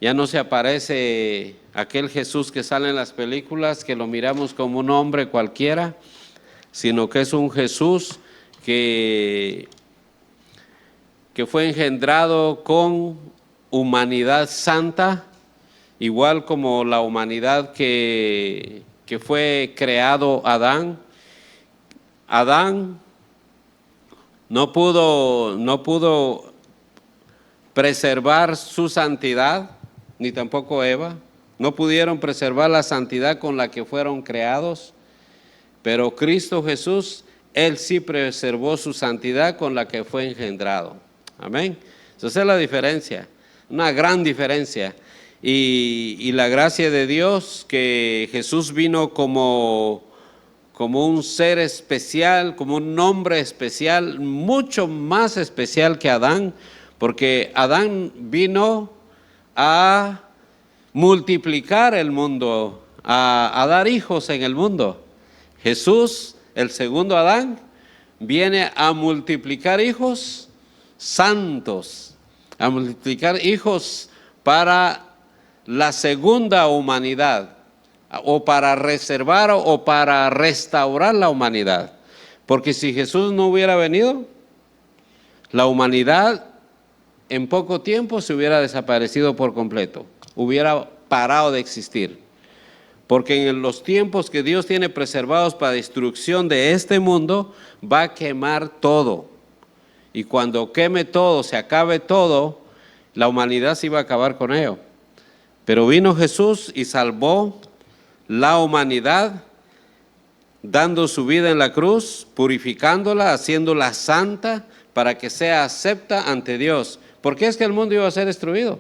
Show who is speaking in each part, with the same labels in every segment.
Speaker 1: Ya no se aparece aquel Jesús que sale en las películas, que lo miramos como un hombre cualquiera, sino que es un Jesús que fue engendrado con humanidad santa, igual como la humanidad que fue creado Adán. Adán no pudo preservar su santidad, ni tampoco Eva. No pudieron preservar la santidad con la que fueron creados, pero Cristo Jesús, Él sí preservó su santidad con la que fue engendrado. Amén. Esa es la diferencia, una gran diferencia. Y la gracia de Dios, que Jesús vino como un ser especial, como un hombre especial, mucho más especial que Adán, porque Adán vino a multiplicar el mundo, a dar hijos en el mundo. Jesús, el segundo Adán, viene a multiplicar hijos santos, a multiplicar hijos para la segunda humanidad, o para reservar o para restaurar la humanidad. Porque si Jesús no hubiera venido, la humanidad en poco tiempo se hubiera desaparecido por completo, hubiera parado de existir. Porque en los tiempos que Dios tiene preservados para destrucción de este mundo, va a quemar todo. Y cuando queme todo, se acabe todo, la humanidad se iba a acabar con ello. Pero vino Jesús y salvó la humanidad, dando su vida en la cruz, purificándola, haciéndola santa, para que sea acepta ante Dios. ¿Por qué es que el mundo iba a ser destruido?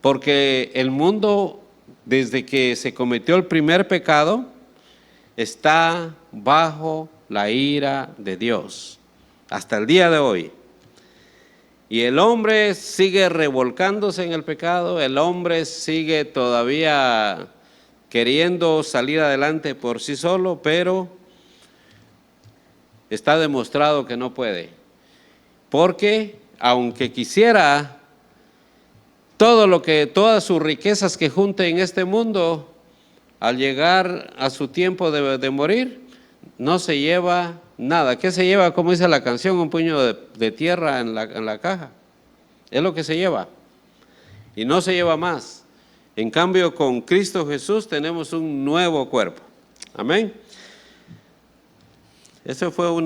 Speaker 1: Porque el mundo, desde que se cometió el primer pecado, está bajo la ira de Dios, hasta el día de hoy. Y el hombre sigue revolcándose en el pecado, el hombre sigue todavía queriendo salir adelante por sí solo, pero está demostrado que no puede. Porque aunque quisiera todas sus riquezas que junte en este mundo, al llegar a su tiempo de morir, no se lleva nada. ¿Qué se lleva? Como dice la canción, un puño de tierra en la caja. Es lo que se lleva. Y no se lleva más. En cambio, con Cristo Jesús tenemos un nuevo cuerpo. Amén. Eso fue un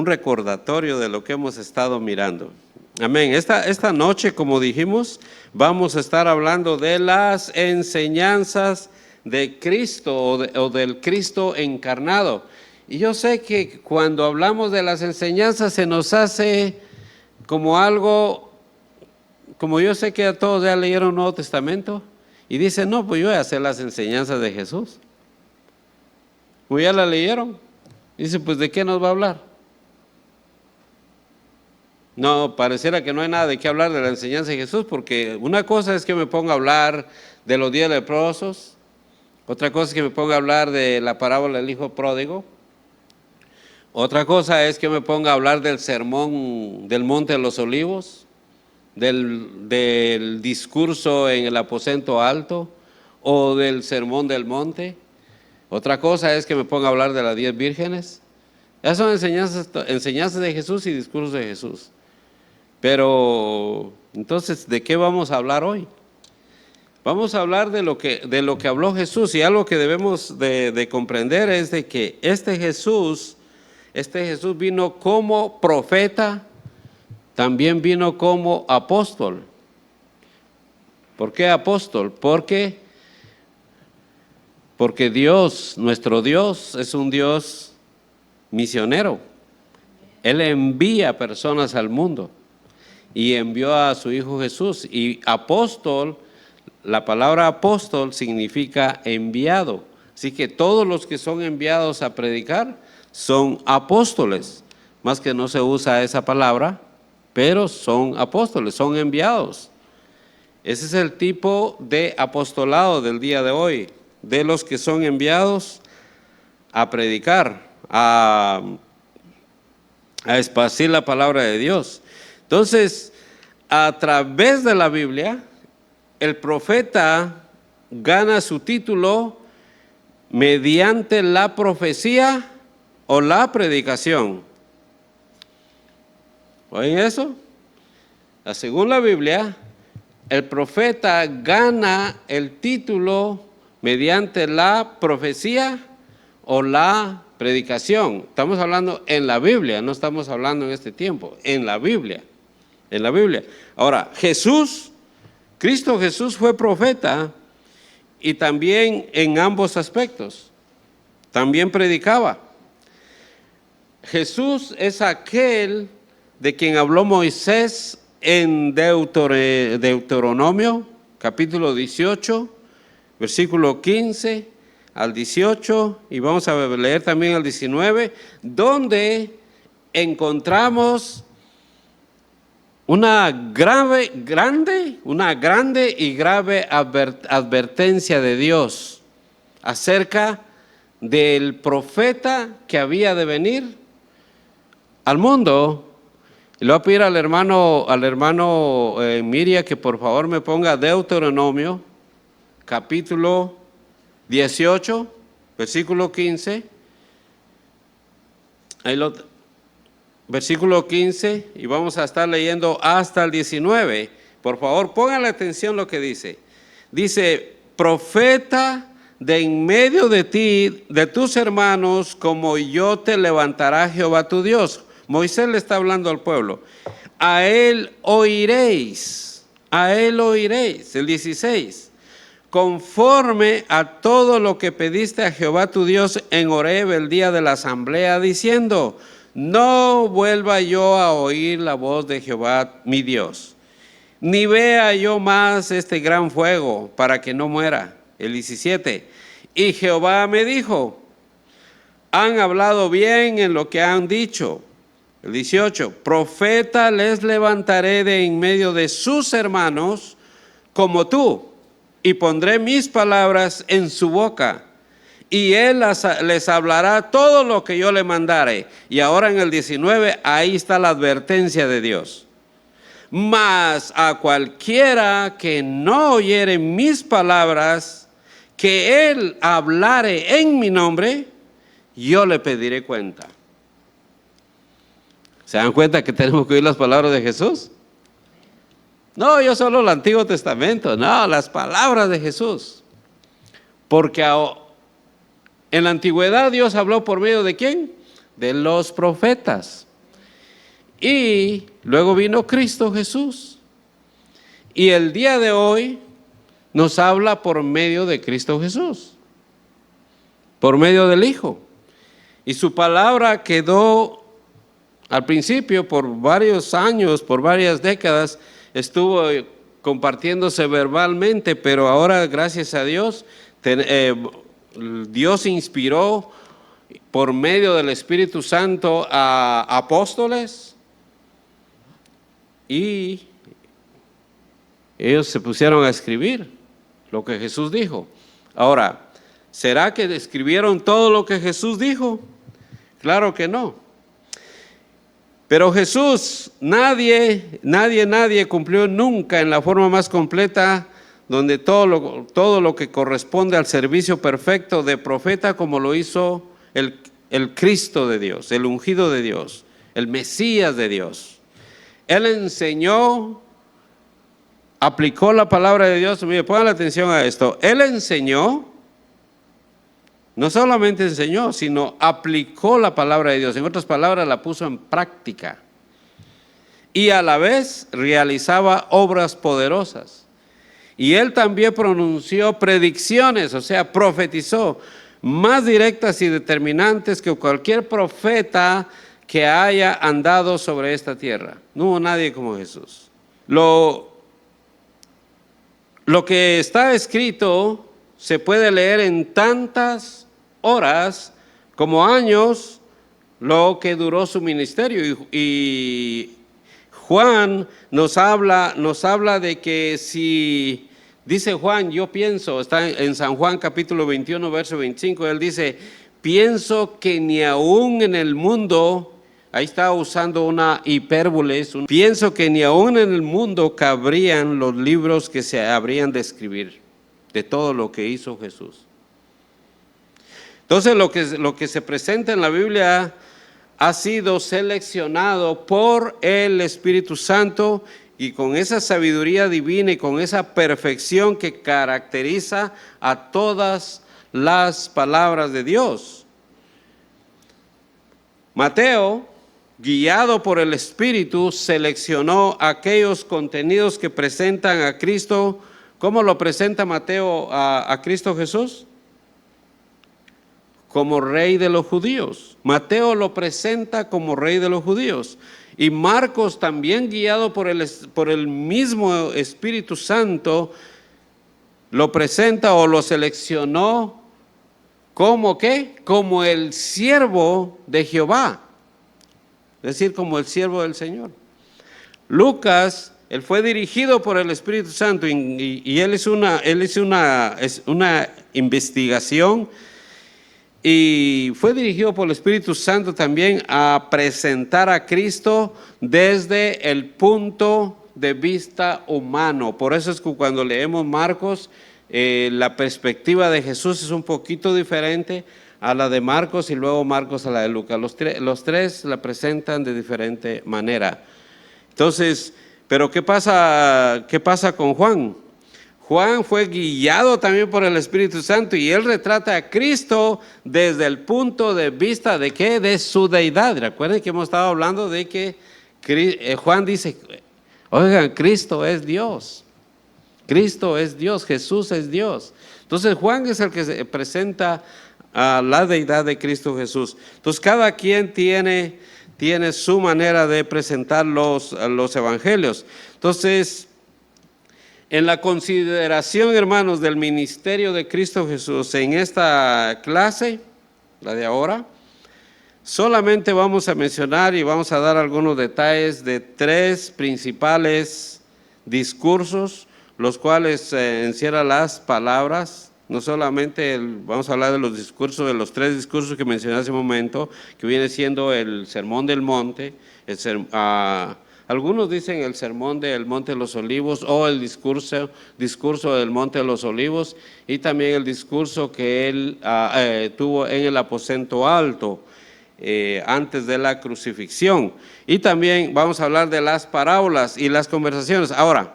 Speaker 1: recordatorio de lo que hemos estado mirando. Amén. Esta noche, como dijimos, vamos a estar hablando de las enseñanzas de Cristo o del Cristo encarnado. Y yo sé que cuando hablamos de las enseñanzas se nos hace como algo, como yo sé que a todos ya leyeron el Nuevo Testamento y dicen, no, pues yo voy a hacer las enseñanzas de Jesús. Pues ya la leyeron. Dice, pues ¿de qué nos va a hablar? No, pareciera que no hay nada de qué hablar de la enseñanza de Jesús, porque una cosa es que me ponga a hablar de los 10 leprosos, otra cosa es que me ponga a hablar de la parábola del hijo pródigo, otra cosa es que me ponga a hablar del sermón del Monte de los Olivos, del discurso en el aposento alto o del sermón del monte. Otra cosa es que me ponga a hablar de las 10 vírgenes. Esas son enseñanzas de Jesús y discursos de Jesús. Pero, entonces, ¿de qué vamos a hablar hoy? Vamos a hablar de lo que habló Jesús, y algo que debemos de comprender es de que este Jesús vino como profeta, también vino como apóstol. ¿Por qué apóstol? Porque Dios, nuestro Dios, es un Dios misionero. Él envía personas al mundo y envió a su Hijo Jesús. Y apóstol, la palabra apóstol significa enviado. Así que todos los que son enviados a predicar son apóstoles. Más que no se usa esa palabra, pero son apóstoles, son enviados. Ese es el tipo de apostolado del día de hoy, de los que son enviados a predicar, a esparcir la palabra de Dios. Entonces, a través de la Biblia, el profeta gana su título mediante la profecía o la predicación. ¿Oyen eso? Según la Biblia, el profeta gana el título mediante la profecía o la predicación. Estamos hablando en la Biblia, no estamos hablando en este tiempo, en la Biblia. En la Biblia. Ahora, Cristo Jesús fue profeta y también en ambos aspectos. También predicaba. Jesús es aquel de quien habló Moisés en Deuteronomio, capítulo 18, versículo 15 al 18, y vamos a leer también el 19, donde encontramos una grande y grave advertencia de Dios acerca del profeta que había de venir al mundo. Y le voy a pedir al hermano Miria que por favor me ponga Deuteronomio, capítulo 18, versículo 15. Versículo 15, y vamos a estar leyendo hasta el 19. Por favor, pónganle atención lo que dice. Dice, profeta de en medio de ti, de tus hermanos, como yo te levantará Jehová tu Dios. Moisés le está hablando al pueblo. A él oiréis. El 16. Conforme a todo lo que pediste a Jehová tu Dios en Horeb el día de la asamblea, diciendo, no vuelva yo a oír la voz de Jehová mi Dios, ni vea yo más este gran fuego para que no muera. El 17. Y Jehová me dijo, han hablado bien en lo que han dicho. El 18. Profeta les levantaré de en medio de sus hermanos como tú, y pondré mis palabras en su boca, y él les hablará todo lo que yo le mandare. Y ahora en el 19, ahí está la advertencia de Dios. Mas a cualquiera que no oyere mis palabras, que él hablare en mi nombre, yo le pediré cuenta. ¿Se dan cuenta que tenemos que oír las palabras de Jesús? No, yo solo el Antiguo Testamento, no, las palabras de Jesús. Porque en la antigüedad Dios habló por medio de ¿quién? De los profetas. Y luego vino Cristo Jesús. Y el día de hoy nos habla por medio de Cristo Jesús, por medio del Hijo. Y su palabra quedó al principio por varios años, por varias décadas, estuvo compartiéndose verbalmente, pero ahora gracias a Dios, Dios inspiró por medio del Espíritu Santo a apóstoles y ellos se pusieron a escribir lo que Jesús dijo. Ahora, ¿será que escribieron todo lo que Jesús dijo? Claro que no. Pero Jesús, nadie cumplió nunca en la forma más completa, donde todo lo que corresponde al servicio perfecto de profeta, como lo hizo el Cristo de Dios, el ungido de Dios, el Mesías de Dios. Él enseñó, aplicó la palabra de Dios. Mire, pongan atención a esto. Él enseñó, no solamente enseñó, sino aplicó la palabra de Dios. En otras palabras, la puso en práctica. Y a la vez realizaba obras poderosas. Y él también pronunció predicciones, o sea, profetizó, más directas y determinantes que cualquier profeta que haya andado sobre esta tierra. No hubo nadie como Jesús. Lo que está escrito se puede leer en tantas horas como años lo que duró su ministerio. Y Juan nos habla de que si, dice Juan, yo pienso, está en San Juan capítulo 21, verso 25, él dice, pienso que ni aún en el mundo, ahí está usando una hipérbole. Pienso que ni aún en el mundo cabrían los libros que se habrían de escribir de todo lo que hizo Jesús. Entonces lo que se presenta en la Biblia ha sido seleccionado por el Espíritu Santo y con esa sabiduría divina y con esa perfección que caracteriza a todas las palabras de Dios. Mateo, guiado por el Espíritu, seleccionó aquellos contenidos que presentan a Cristo. ¿Cómo lo presenta Mateo a Cristo Jesús? Como rey de los judíos. Mateo lo presenta como rey de los judíos. Y Marcos, también guiado por el mismo Espíritu Santo, lo presenta o lo seleccionó como ¿qué? Como el siervo de Jehová, es decir, como el siervo del Señor. Lucas, él fue dirigido por el Espíritu Santo y él hizo una investigación y fue dirigido por el Espíritu Santo también a presentar a Cristo desde el punto de vista humano. Por eso es que cuando leemos Marcos, la perspectiva de Jesús es un poquito diferente a la de Marcos y luego Marcos a la de Lucas. Los tres la presentan de diferente manera. Entonces, pero ¿qué pasa con Juan? Juan fue guiado también por el Espíritu Santo y él retrata a Cristo desde el punto de vista de ¿qué? De su deidad. Recuerden que hemos estado hablando de que Juan dice, oigan, Cristo es Dios. Cristo es Dios, Jesús es Dios. Entonces Juan es el que se presenta a la deidad de Cristo Jesús. Entonces cada quien tiene su manera de presentar los evangelios. Entonces, en la consideración, hermanos, del ministerio de Cristo Jesús en esta clase, la de ahora, solamente vamos a mencionar y vamos a dar algunos detalles de tres principales discursos, los cuales encierran las palabras. No solamente vamos a hablar de los discursos, de los tres discursos que mencioné hace un momento, que viene siendo el Sermón del Monte, algunos dicen el Sermón del Monte de los Olivos o el discurso del Monte de los Olivos, y también el discurso que él tuvo en el aposento alto antes de la crucifixión. Y también vamos a hablar de las parábolas y las conversaciones. Ahora,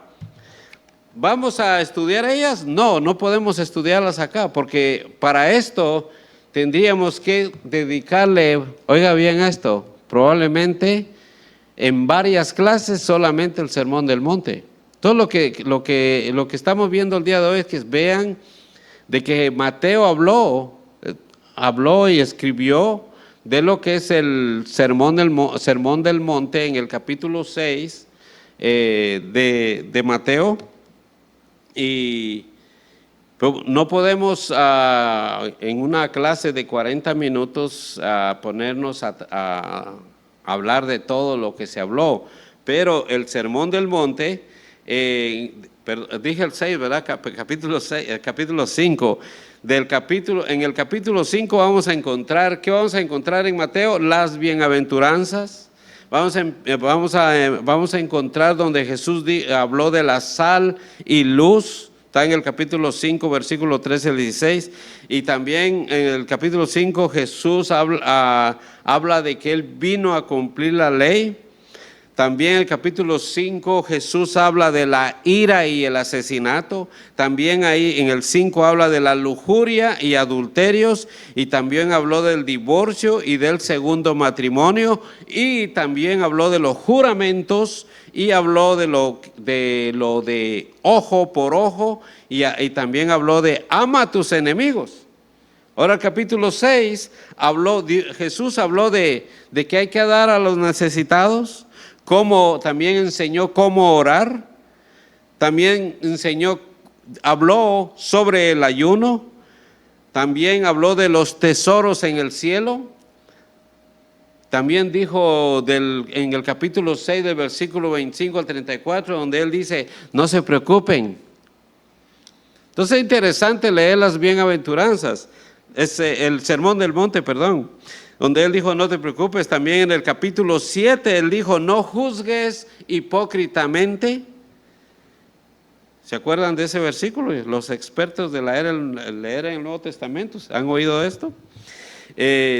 Speaker 1: ¿vamos a estudiar ellas? No podemos estudiarlas acá, porque para esto tendríamos que dedicarle, oiga bien esto, probablemente en varias clases solamente el Sermón del Monte. Todo lo que estamos viendo el día de hoy es que vean de que Mateo habló y escribió de lo que es el Sermón del Monte en el capítulo 6 de Mateo. Y no podemos en una clase de 40 minutos ponernos a hablar de todo lo que se habló, pero el Sermón del Monte, dije el 6, ¿verdad? Capítulo 6, el capítulo 5, en el capítulo 5 vamos a encontrar, ¿qué vamos a encontrar en Mateo? Las bienaventuranzas. Vamos a encontrar donde Jesús habló de la sal y luz. Está en el capítulo 5, versículo 13 al 16. Y también en el capítulo 5 Jesús habla de que Él vino a cumplir la ley. También en el capítulo 5 Jesús habla de la ira y el asesinato. También ahí en el 5 habla de la lujuria y adulterios. Y también habló del divorcio y del segundo matrimonio. Y también habló de los juramentos. Y habló de lo de ojo por ojo. Y también habló de ama a tus enemigos. Ahora el capítulo 6 Jesús habló de que hay que dar a los necesitados. También enseñó cómo orar, también habló sobre el ayuno, también habló de los tesoros en el cielo, también dijo en el capítulo 6 del versículo 25 al 34, donde él dice, no se preocupen. Entonces es interesante leer las bienaventuranzas, el Sermón del Monte, perdón. donde él dijo, no te preocupes. También en el capítulo 7, él dijo, no juzgues hipócritamente. ¿Se acuerdan de ese versículo? Los expertos de la era en el Nuevo Testamento, ¿han oído esto?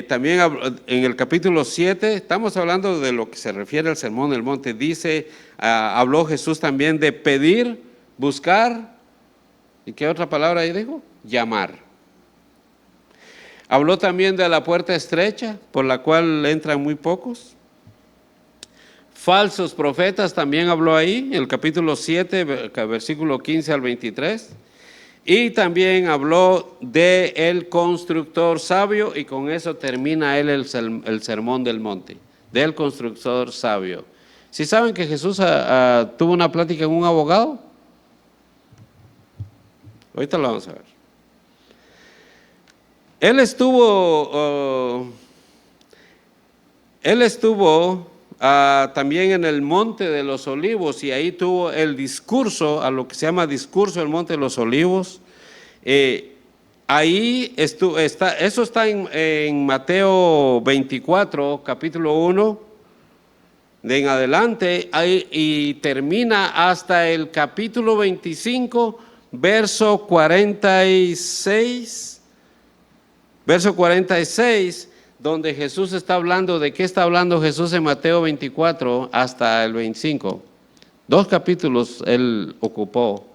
Speaker 1: También en el capítulo 7, estamos hablando de lo que se refiere al Sermón del Monte, dice, habló Jesús también de pedir, buscar, ¿y qué otra palabra ahí dijo? Llamar. Habló también de la puerta estrecha, por la cual entran muy pocos. Falsos profetas también habló ahí, en el capítulo 7, versículo 15 al 23. Y también habló de el constructor sabio, y con eso termina él el Sermón del Monte, del constructor sabio. ¿Sí saben que Jesús tuvo una plática con un abogado? Ahorita lo vamos a ver. Él estuvo también en el Monte de los Olivos, y ahí tuvo el discurso, a lo que se llama discurso del Monte de los Olivos. Ahí eso está en Mateo 24, capítulo 1, de en adelante, y termina hasta el capítulo 25, verso 46. Verso 46, donde Jesús está hablando. ¿De qué está hablando Jesús en Mateo 24 hasta el 25? 2 capítulos él ocupó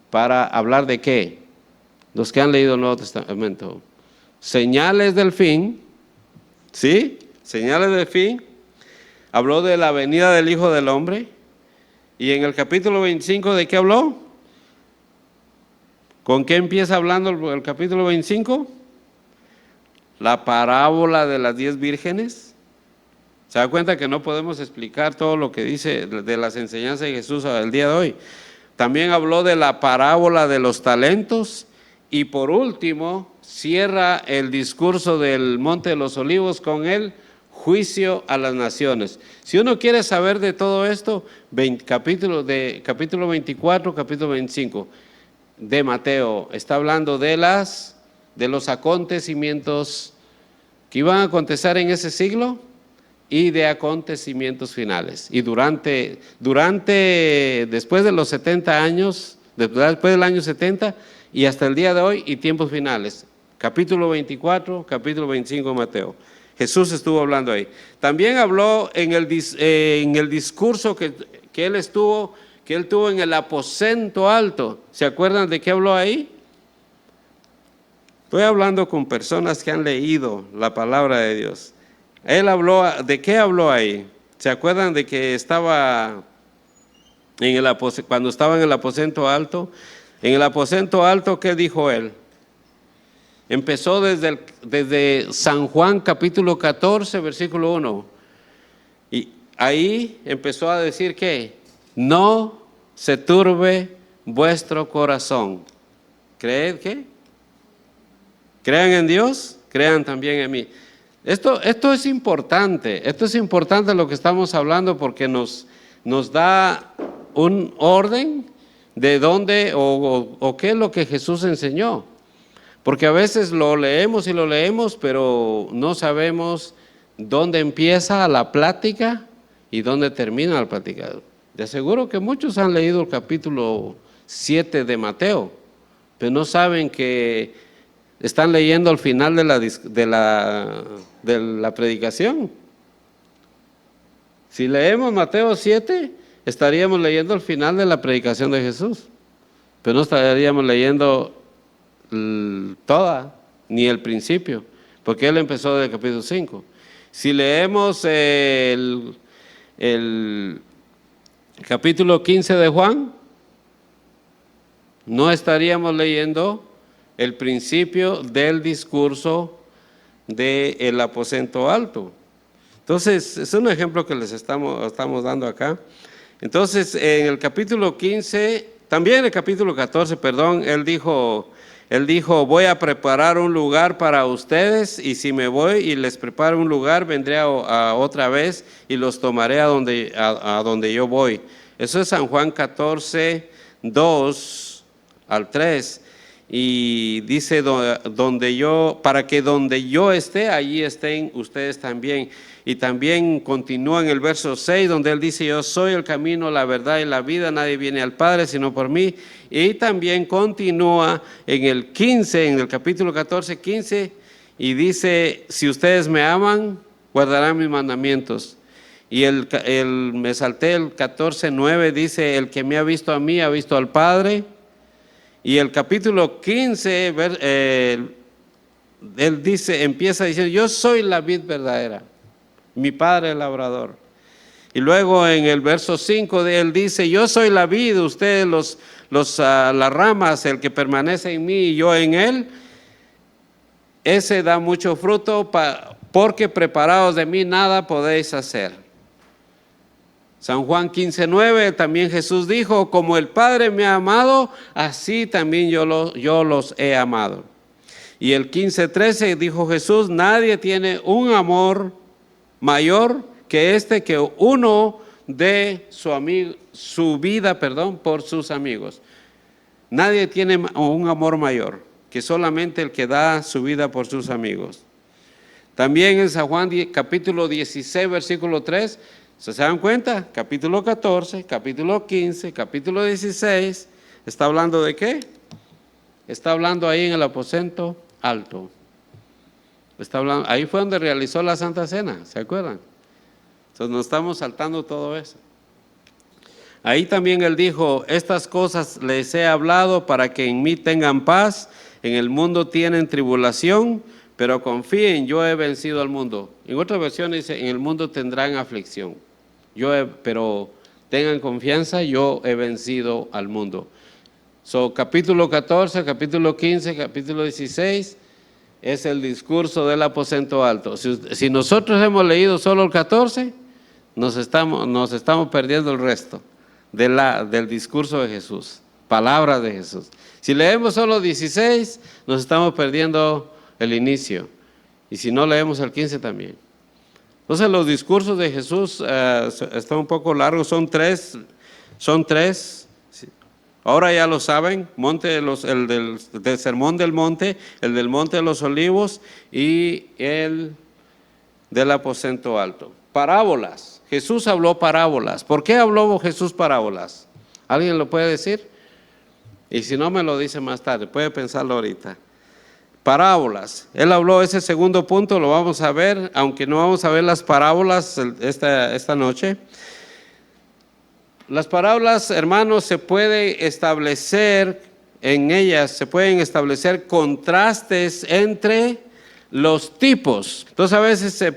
Speaker 1: para hablar de qué. Los que han leído el Nuevo Testamento. Señales del fin, ¿sí? Señales del fin. Habló de la venida del Hijo del Hombre. Y en el capítulo 25, ¿de qué habló? ¿Con qué empieza hablando el capítulo 25? La parábola de las 10 vírgenes. ¿Se da cuenta que no podemos explicar todo lo que dice de las enseñanzas de Jesús el día de hoy? También habló de la parábola de los talentos, y por último cierra el discurso del Monte de los Olivos con el juicio a las naciones. Si uno quiere saber de todo esto, capítulo 24, capítulo 25 de Mateo, está hablando de los acontecimientos que iban a acontecer en ese siglo y de acontecimientos finales. Y después de los 70 años, después del año 70 y hasta el día de hoy, y tiempos finales. Capítulo 24, capítulo 25 de Mateo. Jesús estuvo hablando ahí. También habló en el discurso que él tuvo en el aposento alto. ¿Se acuerdan de qué habló ahí? Estoy hablando con personas que han leído la palabra de Dios. Él habló, ¿de qué habló ahí? ¿Se acuerdan de que estaba cuando estaba en el aposento alto? En el aposento alto, ¿qué dijo él? Empezó desde San Juan capítulo 14, versículo 1. Y ahí empezó a decir que no se turbe vuestro corazón. ¿Creed qué? Crean en Dios, crean también en mí. Esto es importante lo que estamos hablando, porque nos da un orden de dónde o qué es lo que Jesús enseñó. Porque a veces lo leemos, pero no sabemos dónde empieza la plática y dónde termina la plática. De seguro que muchos han leído el capítulo 7 de Mateo, pero no saben que están leyendo al final de la predicación. Si leemos Mateo 7, estaríamos leyendo el final de la predicación de Jesús, pero no estaríamos leyendo toda, ni el principio, porque él empezó desde el capítulo 5. Si leemos el capítulo 15 de Juan, no estaríamos leyendo el principio del discurso del aposento alto. Entonces, es un ejemplo que les estamos dando acá. Entonces, en el capítulo 15, también en el capítulo 14, él dijo, voy a preparar un lugar para ustedes, y si me voy y les preparo un lugar, vendré a otra vez y los tomaré a donde yo voy. Eso es San Juan 14, 2 al 3. y dice para que donde yo esté, allí estén ustedes también. Y también continúa en el verso 6, donde él dice, yo soy el camino, la verdad y la vida, nadie viene al Padre sino por mí. Y también continúa en el 15, en el capítulo 14, 15, y dice, si ustedes me aman, guardarán mis mandamientos. Y me salté el 14, 9, dice, el que me ha visto a mí, ha visto al Padre. Y el capítulo 15, él dice, empieza diciendo, yo soy la vid verdadera, mi Padre el labrador. Y luego en el verso 5 él dice, yo soy la vid, ustedes las ramas, el que permanece en mí y yo en él, ese da mucho fruto, porque preparados de mí nada podéis hacer. San Juan 15:9, también Jesús dijo, como el Padre me ha amado, así también yo los he amado. Y el 15:13 dijo Jesús, nadie tiene un amor mayor que este, que uno dé su vida por sus amigos. Nadie tiene un amor mayor que solamente el que da su vida por sus amigos. También en San Juan capítulo 16, versículo 3, ¿se dan cuenta? Capítulo 14, capítulo 15, capítulo 16, ¿está hablando de qué? Está hablando ahí en el aposento alto. Está hablando, ahí fue donde realizó la Santa Cena, ¿se acuerdan? Entonces nos estamos saltando todo eso. Ahí también él dijo, estas cosas les he hablado para que en mí tengan paz, en el mundo tienen tribulación, pero confíen, yo he vencido al mundo. En otra versión dice, en el mundo tendrán aflicción. Pero tengan confianza, yo he vencido al mundo. Capítulo 14, capítulo 15, capítulo 16, es el discurso del aposento alto. Si nosotros hemos leído solo el 14, nos estamos perdiendo el resto del discurso de Jesús, palabras de Jesús. Si leemos solo 16, nos estamos perdiendo el inicio. Y si no leemos el 15 también. Entonces los discursos de Jesús están un poco largos, son tres. Ahora ya lo saben, el del Sermón del Monte, el del Monte de los Olivos y el del aposento alto. Parábolas, Jesús habló parábolas. ¿Por qué habló Jesús parábolas? ¿Alguien lo puede decir? Y si no me lo dice más tarde, puede pensarlo ahorita. Parábolas, él habló ese segundo punto, lo vamos a ver, aunque no vamos a ver las parábolas esta noche. Las parábolas, hermanos, se pueden establecer contrastes entre los tipos. Entonces a veces se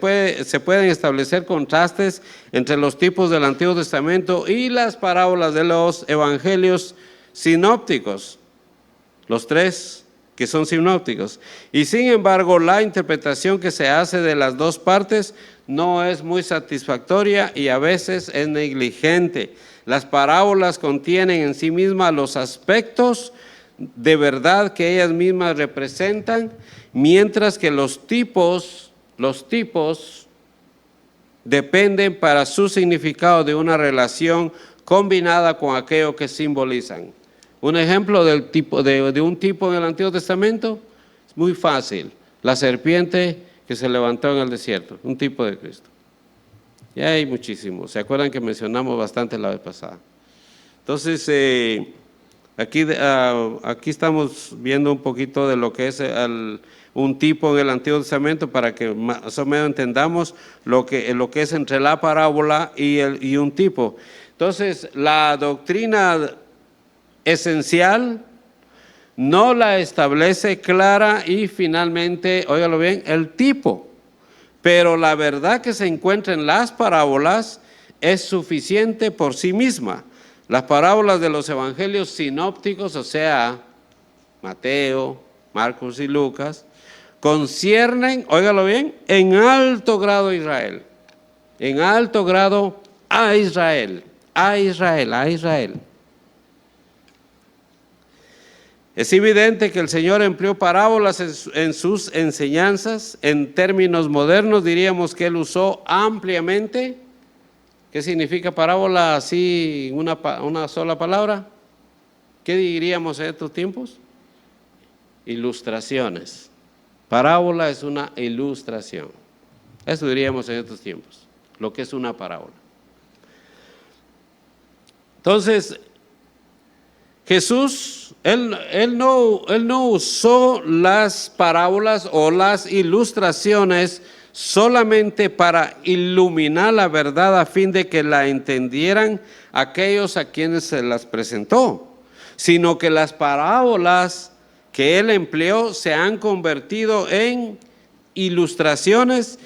Speaker 1: pueden establecer contrastes entre los tipos del Antiguo Testamento y las parábolas de los evangelios sinópticos, los tres que son sinópticos. Y sin embargo, la interpretación que se hace de las dos partes no es muy satisfactoria y a veces es negligente. Las parábolas contienen en sí mismas los aspectos de verdad que ellas mismas representan, mientras que los tipos dependen para su significado de una relación combinada con aquello que simbolizan. Un ejemplo de un tipo en el Antiguo Testamento es muy fácil. La serpiente que se levantó en el desierto, un tipo de Cristo. Y hay muchísimos. ¿Se acuerdan que mencionamos bastante la vez pasada? Entonces, aquí estamos viendo un poquito de lo que es un tipo en el Antiguo Testamento para que más o menos entendamos lo que es entre la parábola y un tipo. Entonces, la doctrina esencial no la establece clara y finalmente, óigalo bien, el tipo. Pero la verdad que se encuentra en las parábolas es suficiente por sí misma. Las parábolas de los evangelios sinópticos, o sea, Mateo, Marcos y Lucas, conciernen, óigalo bien, en alto grado a Israel. En alto grado a Israel, a Israel, a Israel. Es evidente que el Señor empleó parábolas en sus enseñanzas. En términos modernos diríamos que Él usó ampliamente. ¿Qué significa parábola así, una sola palabra? ¿Qué diríamos en estos tiempos? ilustraciones. Parábola es una ilustración. Eso diríamos en estos tiempos, lo que es una parábola. Entonces, Jesús, él no usó las parábolas o las ilustraciones solamente para iluminar la verdad a fin de que la entendieran aquellos a quienes se las presentó, sino que las parábolas que él empleó se han convertido en ilustraciones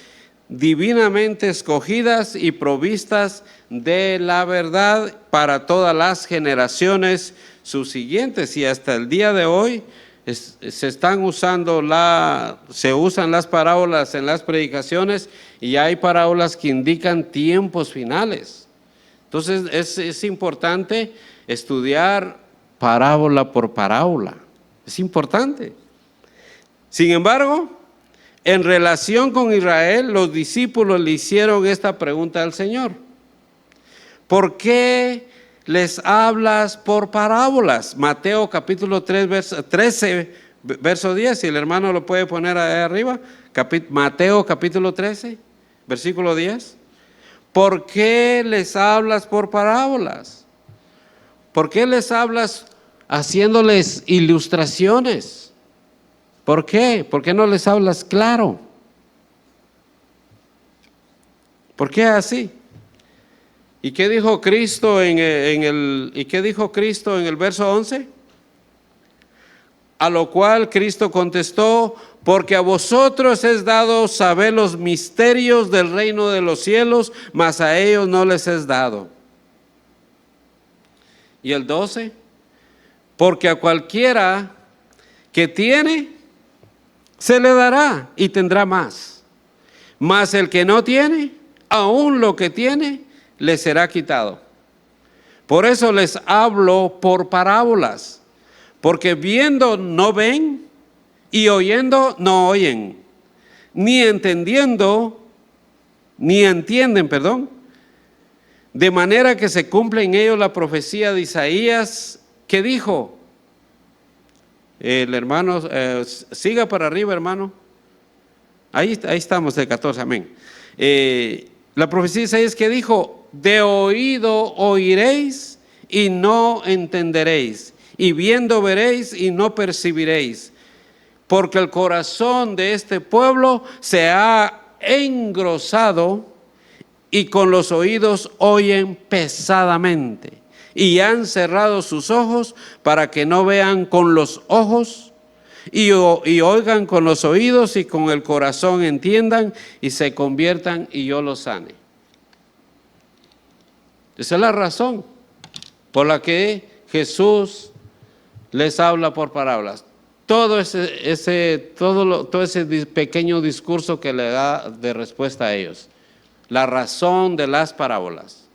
Speaker 1: divinamente escogidas y provistas de la verdad para todas las generaciones subsiguientes, y hasta el día de hoy se usan las parábolas en las predicaciones, y hay parábolas que indican tiempos finales. Entonces es importante estudiar parábola por parábola, es importante. Sin embargo, en relación con Israel, los discípulos le hicieron esta pregunta al Señor: ¿por qué les hablas por parábolas? Mateo capítulo 13, verso 10, si el hermano lo puede poner ahí arriba. Mateo capítulo 13, versículo 10. ¿Por qué les hablas por parábolas? ¿Por qué les hablas haciéndoles ilustraciones? ¿Por qué? ¿Por qué no les hablas claro? ¿Por qué así? ¿Y qué dijo Cristo en el verso 11? A lo cual Cristo contestó: porque a vosotros es dado saber los misterios del reino de los cielos, mas a ellos no les es dado. Y el 12, porque a cualquiera que tiene, se le dará y tendrá más. Mas el que no tiene, aún lo que tiene, le será quitado. Por eso les hablo por parábolas, porque viendo no ven, y oyendo no oyen, ni entendiendo, ni entienden, de manera que se cumple en ellos la profecía de Isaías, que dijo. El hermano, siga para arriba, hermano. Ahí estamos, el 14, amén. La profecía de Isaías que dijo: de oído oiréis y no entenderéis, y viendo veréis y no percibiréis, porque el corazón de este pueblo se ha engrosado, y con los oídos oyen pesadamente, y han cerrado sus ojos para que no vean con los ojos, y oigan con los oídos, y con el corazón entiendan y se conviertan y yo los sane. Esa es la razón por la que Jesús les habla por parábolas. Todo ese pequeño discurso que le da de respuesta a ellos. La razón de las parábolas.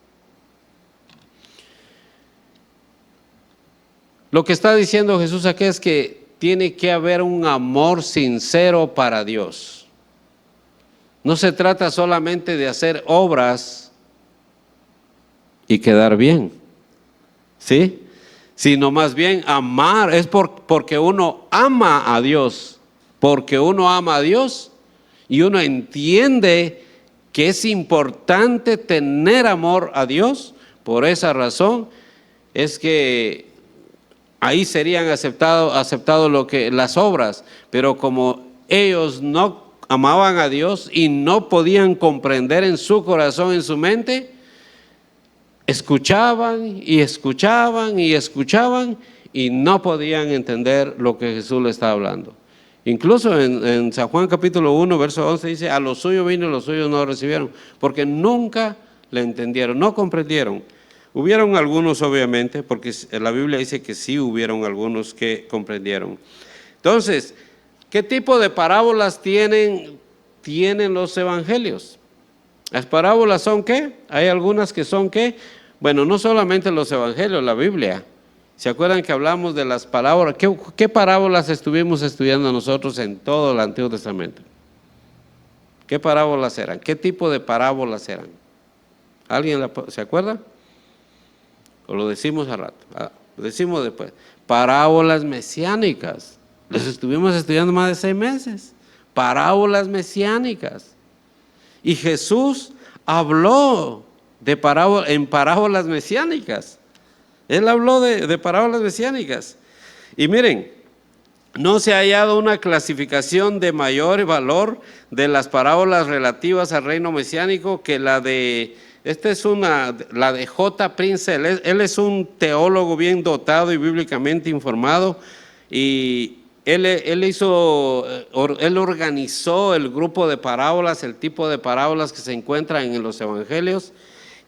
Speaker 1: Lo que está diciendo Jesús aquí es que tiene que haber un amor sincero para Dios. No se trata solamente de hacer obras y quedar bien, ¿sí? Sino más bien amar, es porque uno ama a Dios, porque uno ama a Dios y uno entiende que es importante tener amor a Dios. Por esa razón es que ahí serían aceptado las obras, pero como ellos no amaban a Dios y no podían comprender en su corazón, en su mente, escuchaban y escuchaban y escuchaban y no podían entender lo que Jesús le estaba hablando. Incluso en San Juan capítulo 1, verso 11 dice: a los suyos vino y los suyos no lo recibieron, porque nunca le entendieron, no comprendieron. Hubieron algunos, obviamente, porque la Biblia dice que sí hubieron algunos que comprendieron. Entonces, ¿qué tipo de parábolas tienen los evangelios? Las parábolas son ¿qué? Hay algunas que son ¿qué? Bueno, no solamente los evangelios, la Biblia. ¿Se acuerdan que hablamos de las parábolas? ¿Qué parábolas estuvimos estudiando nosotros en todo el Antiguo Testamento? ¿Qué parábolas eran? ¿Qué tipo de parábolas eran? ¿Alguien se acuerda? ¿O lo decimos a rato? Lo decimos después. Parábolas mesiánicas. Los estuvimos estudiando más de 6 meses. Parábolas mesiánicas. Y Jesús habló en parábolas mesiánicas. Él habló de parábolas mesiánicas. Y miren, no se ha hallado una clasificación de mayor valor de las parábolas relativas al reino mesiánico que la de, la de J. Prince. Él es un teólogo bien dotado y bíblicamente informado, y él organizó el grupo de parábolas, el tipo de parábolas que se encuentran en los evangelios,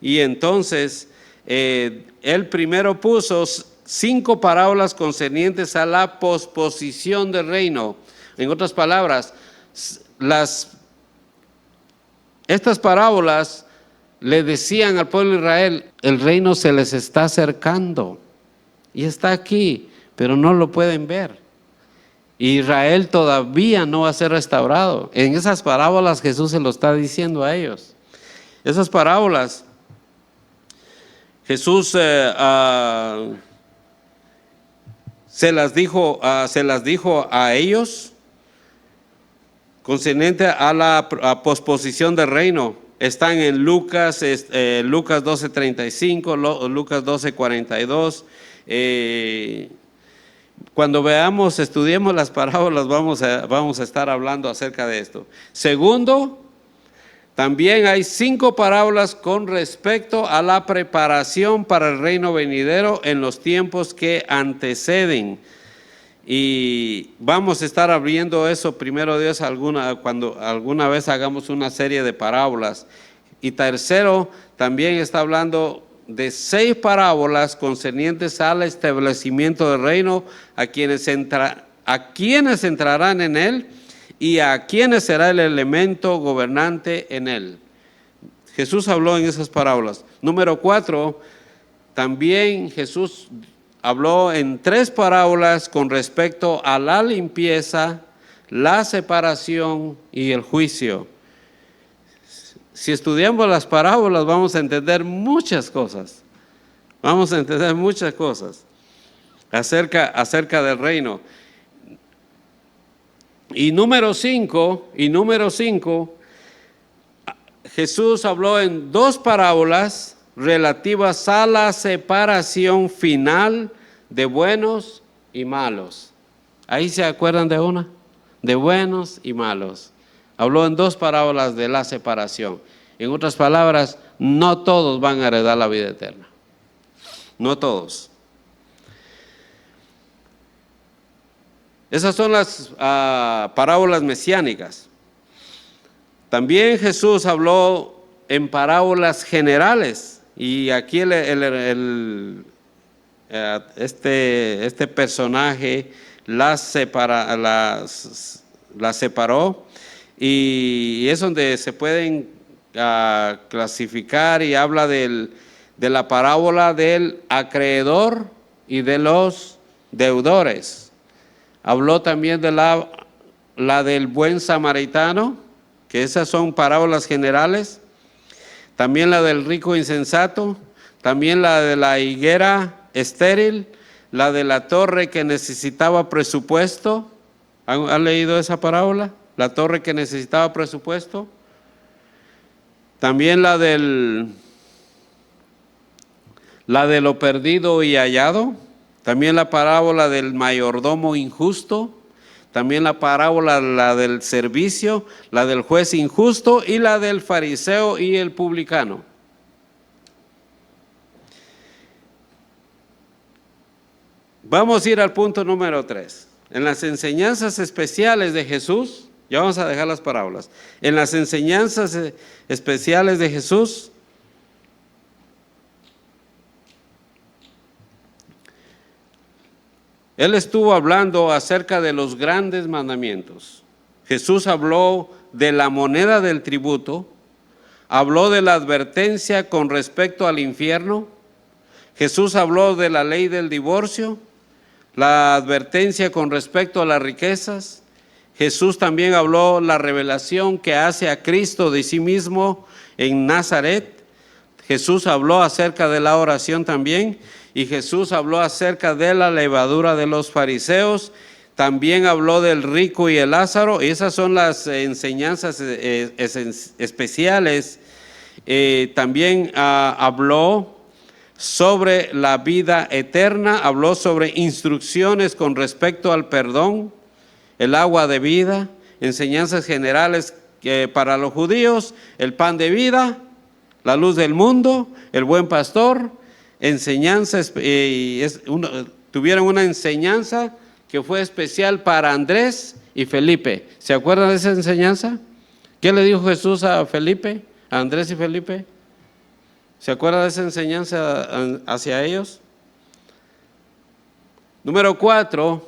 Speaker 1: y entonces él primero puso 5 parábolas concernientes a la posposición del reino. En otras palabras, estas parábolas le decían al pueblo de Israel: el reino se les está acercando y está aquí, pero no lo pueden ver. Israel todavía no va a ser restaurado. En esas parábolas Jesús se lo está diciendo a ellos. Esas parábolas Jesús se las dijo a ellos concerniente a la posposición del reino. Están en Lucas 12:35, Lucas 12:42. Cuando estudiemos las parábolas, vamos a estar hablando acerca de esto. Segundo, también hay 5 parábolas con respecto a la preparación para el reino venidero en los tiempos que anteceden. Y vamos a estar abriendo eso, primero Dios, cuando alguna vez hagamos una serie de parábolas. Y tercero, también está hablando de 6 parábolas concernientes al establecimiento del reino, a quienes entrarán en él y a quienes será el elemento gobernante en él. Jesús habló en esas parábolas. Número 4, también Jesús habló en 3 parábolas con respecto a la limpieza, la separación y el juicio. Si estudiamos las parábolas, vamos a entender muchas cosas. Vamos a entender muchas cosas acerca del reino. Y número 5, Jesús habló en 2 parábolas relativas a la separación final de buenos y malos. ¿Ahí se acuerdan de una? De buenos y malos. Habló en 2 parábolas de la separación. En otras palabras, no todos van a heredar la vida eterna. No todos. Esas son las parábolas mesiánicas. También Jesús habló en parábolas generales, y aquí este personaje las separó, y es donde se pueden clasificar, y habla de la parábola del acreedor y de los deudores. Habló también de la del buen samaritano, que esas son parábolas generales. También la del rico insensato, también la de la higuera estéril, la de la torre que necesitaba presupuesto. ¿Han leído esa parábola? La torre que necesitaba presupuesto. También la de lo perdido y hallado. También la parábola del mayordomo injusto. También la parábola, la del servicio, la del juez injusto, y la del fariseo y el publicano. Vamos a ir al punto número 3. En las enseñanzas especiales de Jesús, ya vamos a dejar las parábolas. En las enseñanzas especiales de Jesús, Él estuvo hablando acerca de los grandes mandamientos. Jesús habló de la moneda del tributo, habló de la advertencia con respecto al infierno. Jesús habló de la ley del divorcio, la advertencia con respecto a las riquezas. Jesús también habló la revelación que hace a Cristo de sí mismo en Nazaret. Jesús habló acerca de la oración también. Y Jesús habló acerca de la levadura de los fariseos, También habló del rico y el Lázaro, y esas son las enseñanzas especiales. También habló sobre la vida eterna, habló sobre instrucciones con respecto al perdón, el agua de vida, enseñanzas generales para los judíos, el pan de vida, la luz del mundo, el buen pastor, enseñanzas, tuvieron una enseñanza que fue especial para Andrés y Felipe. ¿Se acuerdan de esa enseñanza? ¿Qué le dijo Jesús a Felipe, a Andrés y Felipe? ¿Se acuerdan de esa enseñanza hacia ellos? Número 4,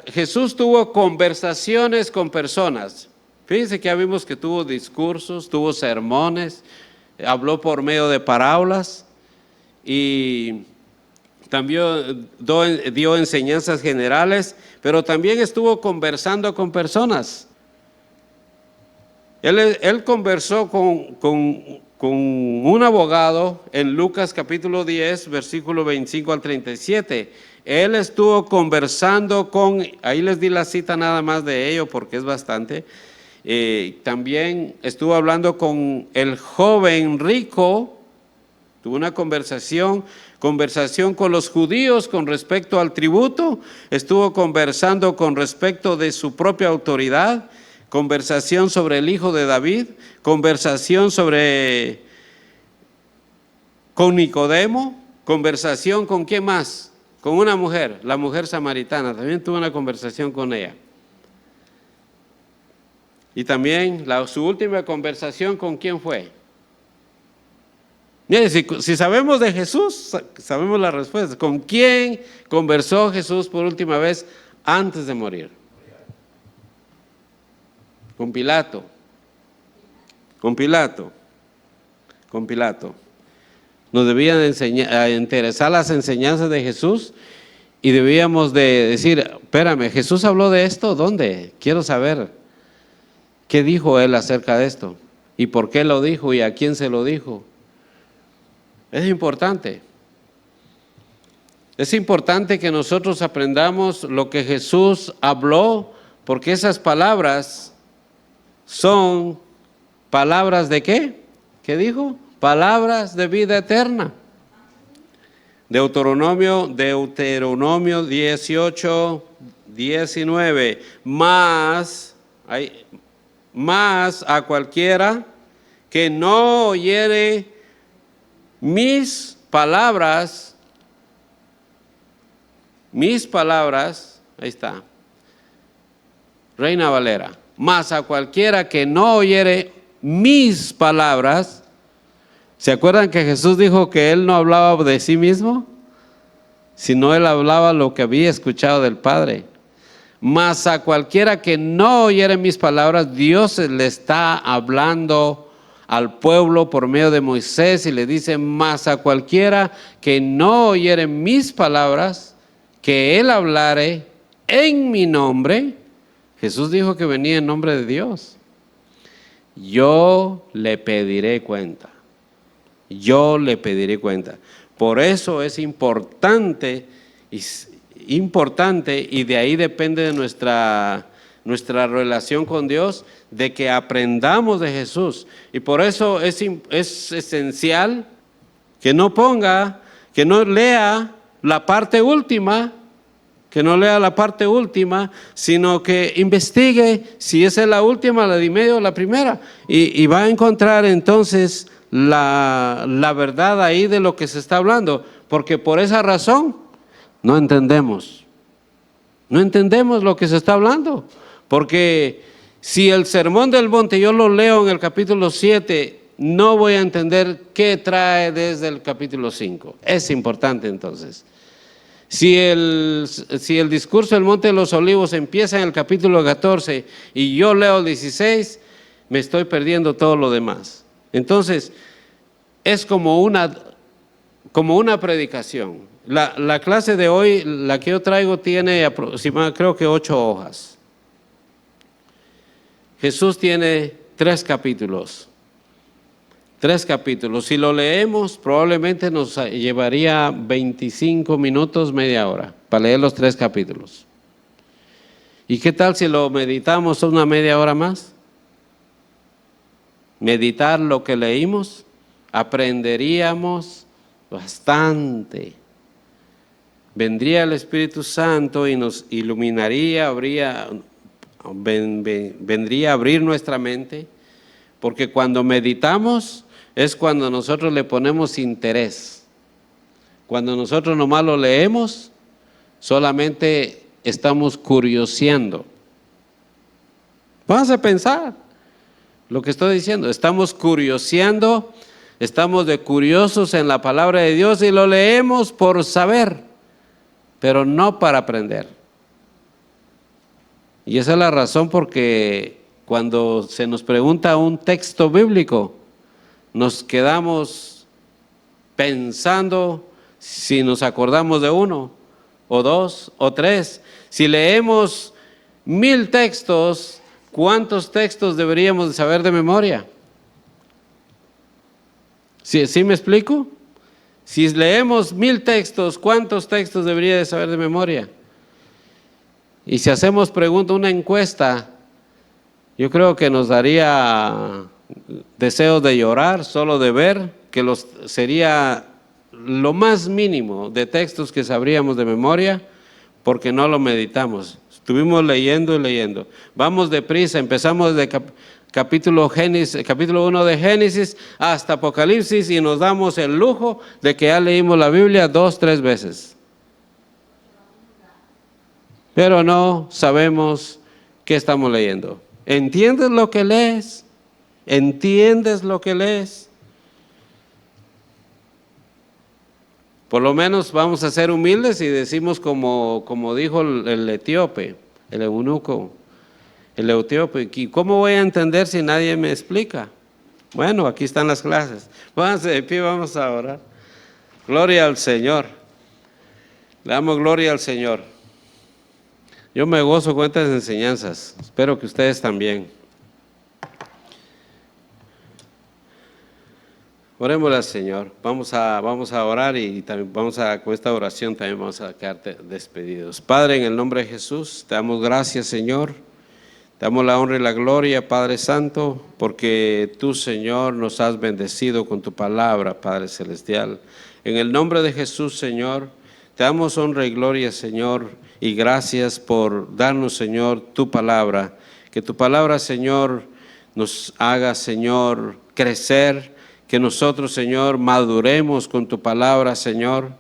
Speaker 1: Jesús tuvo conversaciones con personas. Fíjense que ya vimos que tuvo discursos, tuvo sermones, habló por medio de parábolas y también dio enseñanzas generales, pero también estuvo conversando con personas. Él conversó con un abogado en Lucas capítulo 10, versículo 25 al 37. Él estuvo conversando ahí les di la cita nada más de ello porque es bastante. También estuvo hablando con el joven rico, tuvo una conversación con los judíos con respecto al tributo, estuvo conversando con respecto de su propia autoridad, conversación sobre el hijo de David, conversación con Nicodemo, conversación con ¿quién más? Con una mujer, la mujer samaritana, también tuvo una conversación con ella. Y también su última conversación, ¿con quién fue? Mire, si sabemos de Jesús, sabemos la respuesta. ¿Con quién conversó Jesús por última vez antes de morir? Con Pilato. Con Pilato. Con Pilato. Nos debían interesar las enseñanzas de Jesús y debíamos de decir, espérame, ¿Jesús habló de esto? ¿Dónde? Quiero saber. ¿Qué dijo él acerca de esto? ¿Y por qué lo dijo? ¿Y a quién se lo dijo? Es importante. Es importante que nosotros aprendamos lo que Jesús habló, porque esas palabras son palabras ¿de qué? ¿Qué dijo? Palabras de vida eterna. Deuteronomio 18, 19. Más a cualquiera que no oyere mis palabras, ahí está, Reina Valera, más a cualquiera que no oyere mis palabras. ¿Se acuerdan que Jesús dijo que Él no hablaba de sí mismo? Sino Él hablaba lo que había escuchado del Padre. Mas a cualquiera que no oyere mis palabras, Dios le está hablando al pueblo por medio de Moisés y le dice, mas a cualquiera que no oyere mis palabras, que Él hablare en mi nombre. Jesús dijo que venía en nombre de Dios. Yo le pediré cuenta. Yo le pediré cuenta. Por eso es importante y de ahí depende de nuestra relación con Dios, de que aprendamos de Jesús. Y por eso es esencial que no lea la parte última, sino que investigue si esa es la última, la de medio o la primera, y va a encontrar entonces la verdad ahí de lo que se está hablando, porque por esa razón no entendemos lo que se está hablando, porque si el Sermón del Monte yo lo leo en el capítulo 7, no voy a entender qué trae desde el capítulo 5. Es importante entonces. Si el discurso del Monte de los Olivos empieza en el capítulo 14 y yo leo el 16, me estoy perdiendo todo lo demás. Entonces, es como una predicación. La clase de hoy, la que yo traigo, tiene aproximadamente, creo que 8 hojas. Jesús tiene 3 capítulos. 3 capítulos. Si lo leemos, probablemente nos llevaría 25 minutos, media hora, para leer los 3 capítulos. ¿Y qué tal si lo meditamos una media hora más? Meditar lo que leímos, aprenderíamos bastante. Vendría el Espíritu Santo y nos iluminaría, vendría a abrir nuestra mente, porque cuando meditamos es cuando nosotros le ponemos interés. Cuando nosotros nomás lo leemos, solamente estamos curioseando. Vamos a pensar lo que estoy diciendo. Estamos curioseando, estamos de curiosos en la palabra de Dios y lo leemos por saber, pero no para aprender. Y esa es la razón porque cuando se nos pregunta un texto bíblico, nos quedamos pensando si nos acordamos de uno, o dos, o tres. Si leemos 1000 textos, ¿cuántos textos deberíamos de saber de memoria? ¿Sí me explico? Si leemos 1000 textos, ¿cuántos textos debería de saber de memoria? Y si hacemos una encuesta, yo creo que nos daría deseos de llorar, solo de ver, que sería lo más mínimo de textos que sabríamos de memoria, porque no lo meditamos. Estuvimos leyendo y leyendo. Vamos deprisa, empezamos de capítulo 1 de Génesis hasta Apocalipsis y nos damos el lujo de que ya leímos la Biblia 2, 3 veces. Pero no sabemos qué estamos leyendo. ¿Entiendes lo que lees? ¿Entiendes lo que lees? Por lo menos vamos a ser humildes y decimos como dijo el etíope, el eunuco, el etíope. ¿Y cómo voy a entender si nadie me explica? Bueno, aquí están las clases. Pónganse de pie, vamos a orar. Gloria al Señor. Le damos gloria al Señor. Yo me gozo con estas enseñanzas. Espero que ustedes también. Oremos al Señor. Vamos a orar y también con esta oración también vamos a quedar despedidos. Padre, en el nombre de Jesús, te damos gracias, Señor. Te damos la honra y la gloria, Padre Santo, porque tú, Señor, nos has bendecido con tu palabra, Padre Celestial. En el nombre de Jesús, Señor, te damos honra y gloria, Señor, y gracias por darnos, Señor, tu palabra. Que tu palabra, Señor, nos haga, Señor, crecer. Que nosotros, Señor, maduremos con tu palabra, Señor,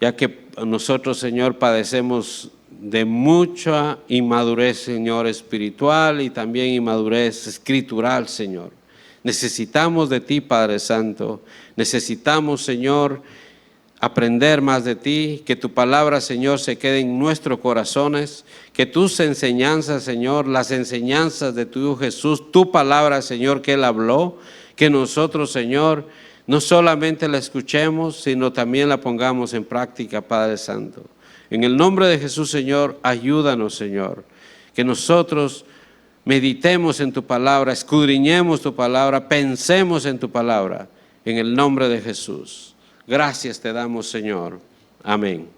Speaker 1: ya que nosotros, Señor, padecemos de mucha inmadurez, Señor, espiritual y también inmadurez escritural, Señor. Necesitamos de ti, Padre Santo. Necesitamos, Señor, aprender más de ti, que tu palabra, Señor, se quede en nuestros corazones, que tus enseñanzas, Señor, las enseñanzas de tu Hijo Jesús, tu palabra, Señor, que Él habló, que nosotros, Señor, no solamente la escuchemos, sino también la pongamos en práctica, Padre Santo. En el nombre de Jesús, Señor, ayúdanos, Señor, que nosotros meditemos en tu palabra, escudriñemos tu palabra, pensemos en tu palabra, en el nombre de Jesús. Gracias te damos, Señor. Amén.